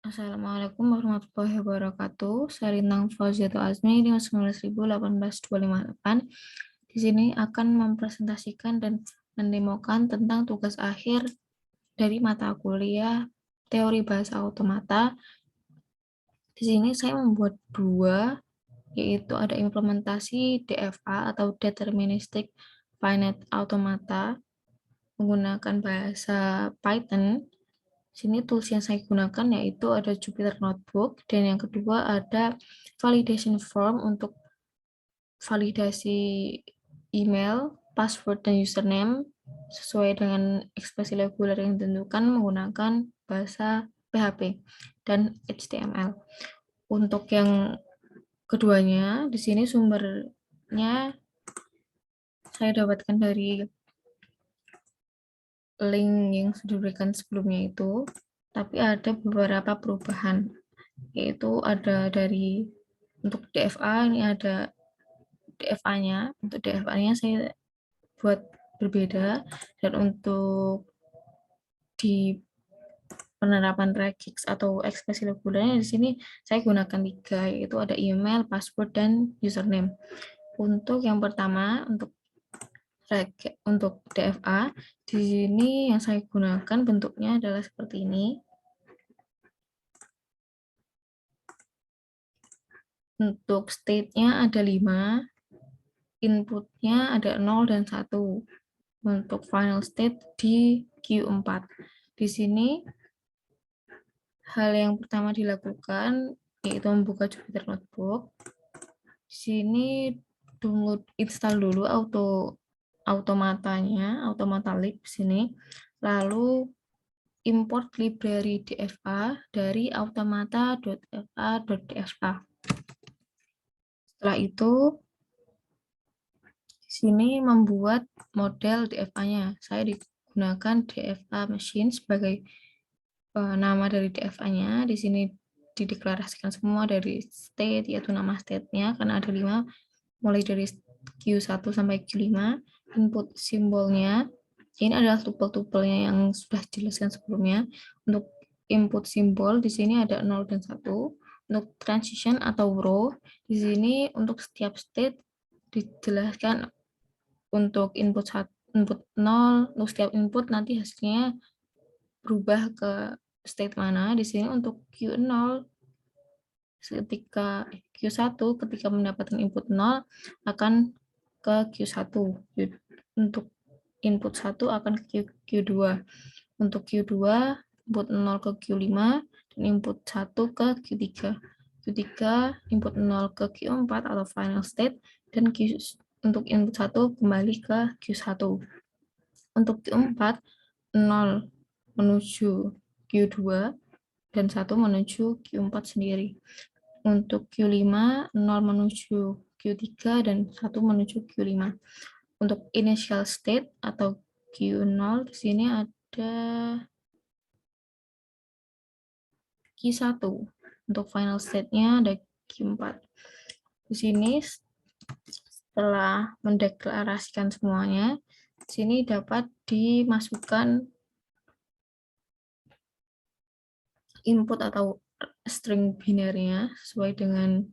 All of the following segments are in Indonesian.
Assalamualaikum warahmatullahi wabarakatuh. Saya Lintang Fauziatul Azmi 519.1858. Di sini akan mempresentasikan dan mendemokan tentang tugas akhir dari mata kuliah Teori Bahasa Automata. Di sini saya membuat dua, yaitu ada implementasi DFA atau Deterministic Finite Automata menggunakan bahasa Python. Sini tools yang saya gunakan yaitu ada Jupyter Notebook, dan yang kedua ada validation form untuk validasi email, password, dan username sesuai dengan ekspresi reguler yang ditentukan menggunakan bahasa PHP dan HTML. Untuk yang keduanya, di sini sumbernya saya dapatkan dari link yang sudah diberikan sebelumnya itu, tapi ada beberapa perubahan, yaitu ada dari untuk DFA, ini ada DFA-nya. Untuk DFA-nya saya buat berbeda, dan untuk di penerapan regix atau ekspresi regulernya di sini saya gunakan 3, yaitu ada email, password, dan username. Untuk yang pertama, untuk DFA, di sini yang saya gunakan bentuknya adalah seperti ini. Untuk state-nya ada 5, inputnya ada 0 dan 1. Untuk final state di Q4. Di sini hal yang pertama dilakukan yaitu membuka Jupyter Notebook. Di sini download install dulu automata lib di sini. Lalu import library DFA dari automata.fa.dfa. Setelah itu di sini membuat model DFA-nya. Saya digunakan DFA machine sebagai nama dari DFA-nya. Di sini dideklarasikan semua dari state, yaitu nama state-nya, karena ada 5, mulai dari Q1 sampai Q5. Input simbolnya, ini adalah tuple-tuplenya yang sudah dijelaskan sebelumnya. Untuk input simbol, di sini ada 0 dan 1. Untuk transition atau row, di sini untuk setiap state dijelaskan untuk input 0, untuk setiap input nanti hasilnya berubah ke state mana. Di sini untuk Q0 ketika mendapatkan input 0 akan ke Q1. Untuk input 1 akan ke Q2. Untuk Q2 input 0 ke Q5 dan input 1 ke Q3. Q3 input 0 ke Q4 atau final state, dan untuk input 1 kembali ke Q1. Untuk Q4 0 menuju Q2 dan 1 menuju Q4 sendiri. Untuk Q5 0 menuju Q3 dan 1 menuju Q5. Untuk initial state atau Q0 di sini ada Q1. Untuk final state-nya ada Q4. Di sini setelah mendeklarasikan semuanya, di sini dapat dimasukkan input atau string binarnya sesuai dengan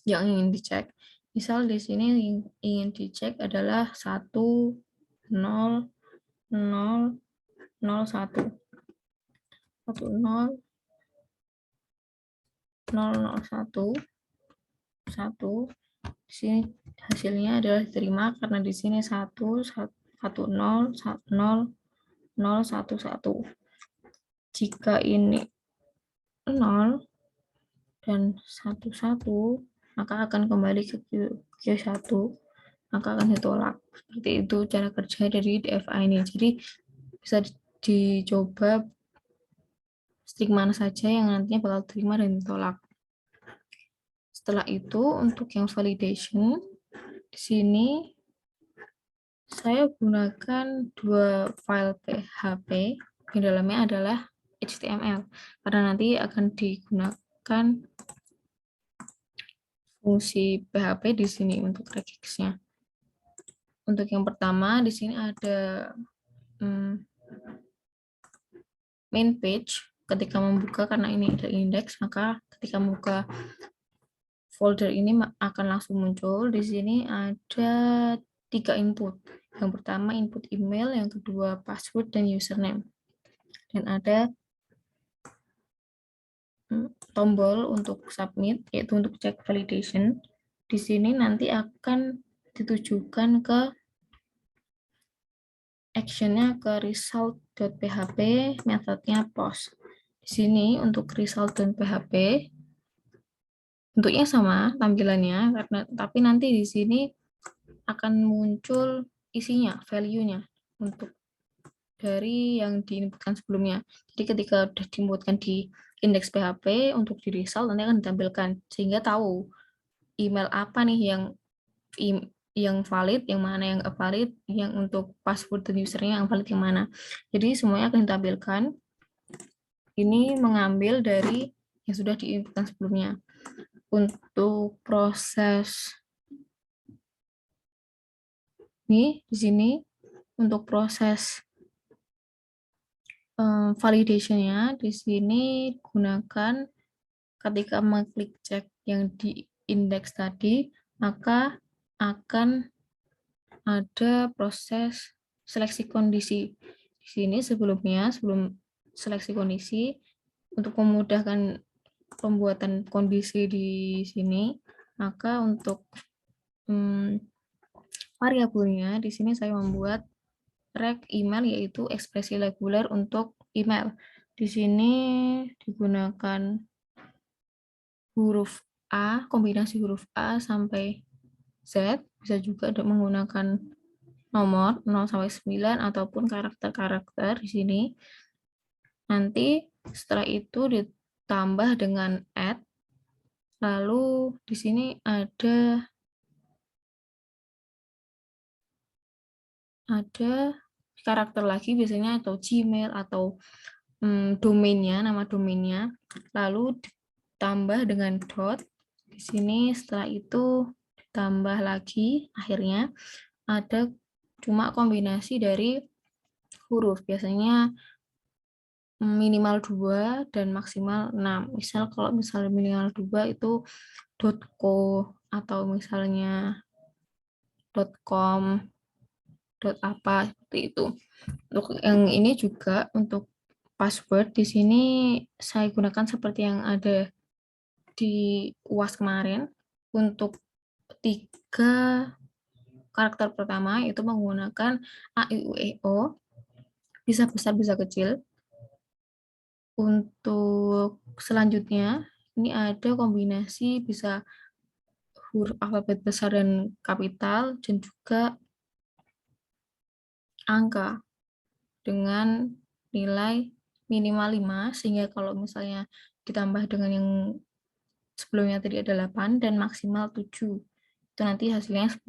yang ingin dicek. Misal di sini ingin dicek adalah 1, 0, 0, 0, 1. 1, 0, 0, 0, 1, 1. Di sini hasilnya adalah diterima karena di sini 1, 1, 0, 0, 0, 1, 1. Jika ini 0 dan 1, 1, maka akan kembali ke Q1, maka akan ditolak. Seperti itu cara kerja dari DFA ini. Jadi bisa dicoba string mana saja yang nantinya bakal terima dan ditolak. Setelah itu untuk yang validation, di sini saya gunakan 2 file PHP, yang dalamnya adalah HTML, karena nanti akan digunakan fungsi PHP di sini untuk regexnya. Untuk yang pertama di sini ada main page. ketika membuka, karena ini ada indeks, maka ketika membuka folder ini akan langsung muncul. Di sini ada 3 input. Yang pertama input email, yang kedua password dan username. Dan ada tombol untuk submit, yaitu untuk cek validation. Di sini nanti akan ditujukan ke actionnya ke result.php, metodenya post. Di sini untuk result.php bentuknya sama tampilannya, tapi nanti di sini akan muncul isinya, value-nya untuk dari yang diinputkan sebelumnya. Jadi ketika sudah diinputkan di indeks PHP untuk di result nanti akan ditampilkan, sehingga tahu email apa nih yang valid, yang mana yang nggak valid, yang untuk password dan usernya yang valid yang mana. Jadi semuanya akan ditampilkan. Ini mengambil dari yang sudah diinputkan sebelumnya. Untuk proses ini di sini untuk proses validation-nya di sini gunakan ketika mengklik cek yang di indeks tadi, maka akan ada proses seleksi kondisi. Di sini sebelum seleksi kondisi, untuk memudahkan pembuatan kondisi di sini, maka untuk variabelnya di sini saya membuat reg email, yaitu ekspresi reguler untuk email. Di sini digunakan huruf A, kombinasi huruf A sampai Z, bisa juga menggunakan nomor 0 sampai 9 ataupun karakter-karakter di sini. Nanti setelah itu ditambah dengan add. Lalu di sini ada karakter lagi biasanya, atau Gmail atau domainnya, nama domainnya, lalu ditambah dengan dot. Di sini setelah itu ditambah lagi, akhirnya ada cuma kombinasi dari huruf, biasanya minimal 2 dan maksimal 6. Misal kalau misalnya minimal 2 itu .co atau misalnya .com, .apa, seperti itu. Untuk yang ini juga untuk password di sini saya gunakan seperti yang ada di UAS kemarin. Untuk 3 karakter pertama itu menggunakan A, I, U, E, O, bisa besar bisa kecil. Untuk selanjutnya ini ada kombinasi bisa huruf alfabet besar dan kapital, dan juga angka dengan nilai minimal 5, sehingga kalau misalnya ditambah dengan yang sebelumnya tadi ada 8 dan maksimal 7, itu nanti hasilnya 10.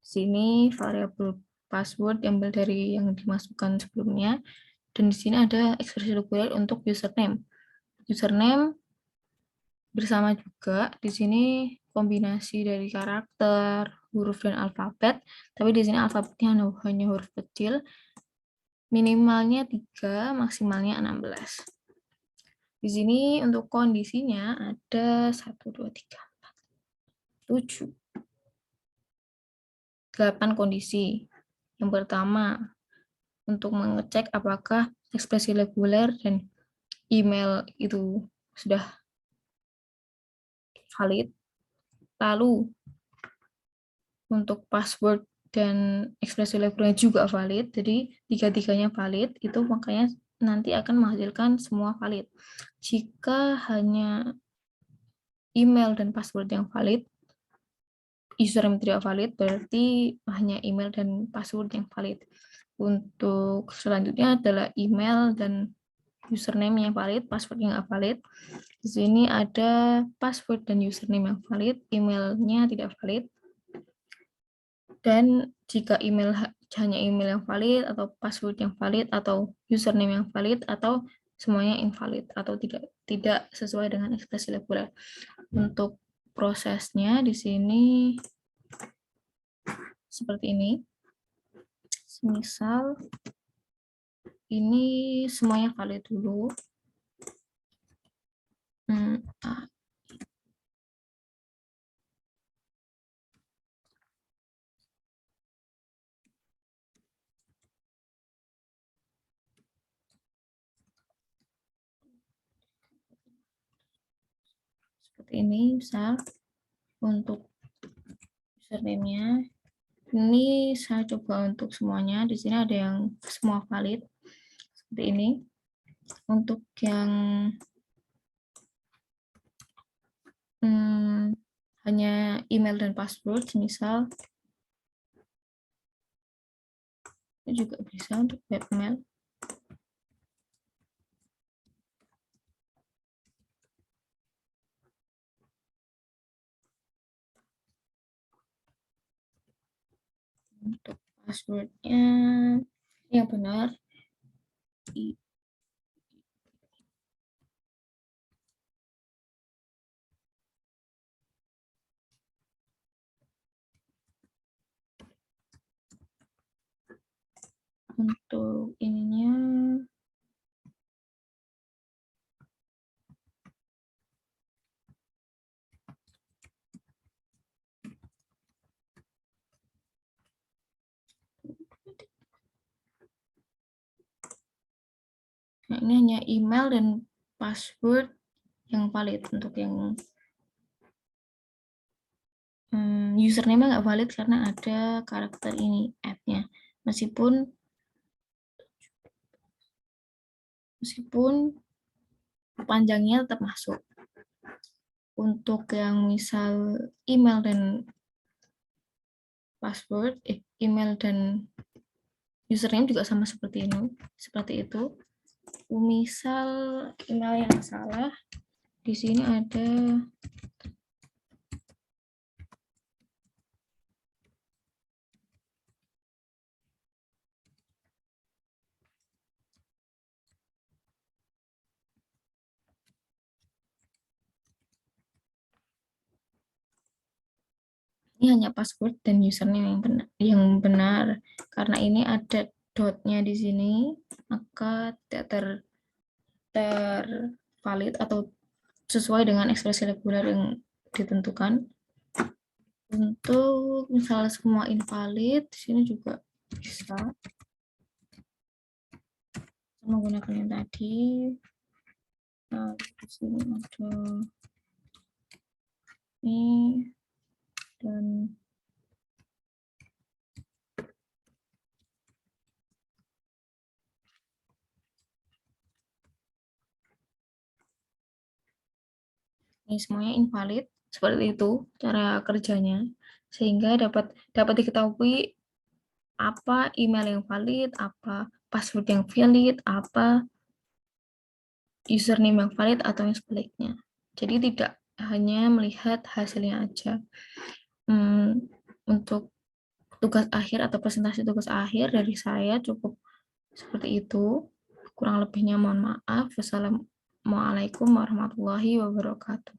Sini variabel password diambil dari yang dimasukkan sebelumnya, dan di sini ada ekspresi reguler untuk username. Username bersama juga di sini kombinasi dari karakter, huruf, dan alfabet, tapi di sini alfabetnya hanya huruf kecil, minimalnya 3, maksimalnya 16. Di sini untuk kondisinya ada 1, 2, 3, 4, 7, 8 kondisi. Yang pertama, untuk mengecek apakah ekspresi reguler dan email itu sudah valid. Lalu untuk password dan ekspresi regulernya juga valid, jadi tiga-tiganya valid, itu makanya nanti akan menghasilkan semua valid. Jika hanya email dan password yang valid, username tidak valid, berarti hanya email dan password yang valid. Untuk selanjutnya adalah email dan username yang valid, password yang nggak valid. Di sini ada password dan username yang valid, emailnya tidak valid. Dan jika hanya email yang valid, atau password yang valid, atau username yang valid, atau semuanya invalid atau tidak sesuai dengan ekspresi reguler. Untuk prosesnya di sini seperti ini. Misal ini semuanya valid dulu. Seperti ini, misal untuk username-nya. Ini saya coba untuk semuanya. Di sini ada yang semua valid seperti ini. Untuk yang hanya email dan password, misal ini juga bisa untuk webmail. Untuk passwordnya yang benar. Untuk ininya nah, ini hanya email dan password yang valid. Untuk yang username nggak valid karena ada karakter ini @-nya. Meskipun panjangnya tetap masuk. Untuk yang misal email dan password, email dan username juga sama seperti ini, seperti itu. Misal email yang salah, di sini ada ini hanya password dan username yang benar. Karena ini ada dotnya di sini, maka tidak tervalid atau sesuai dengan ekspresi reguler yang ditentukan. Untuk misalnya semua invalid, di sini juga bisa menggunakan yang tadi. Nah, di sini ada ini dan ini semuanya invalid. Seperti itu cara kerjanya, sehingga dapat diketahui apa email yang valid, apa password yang valid, apa username yang valid, atau yang sebaliknya. Jadi tidak hanya melihat hasilnya aja. Untuk tugas akhir atau presentasi tugas akhir dari saya cukup seperti itu. Kurang lebihnya mohon maaf. Wassalamualaikum warahmatullahi wabarakatuh.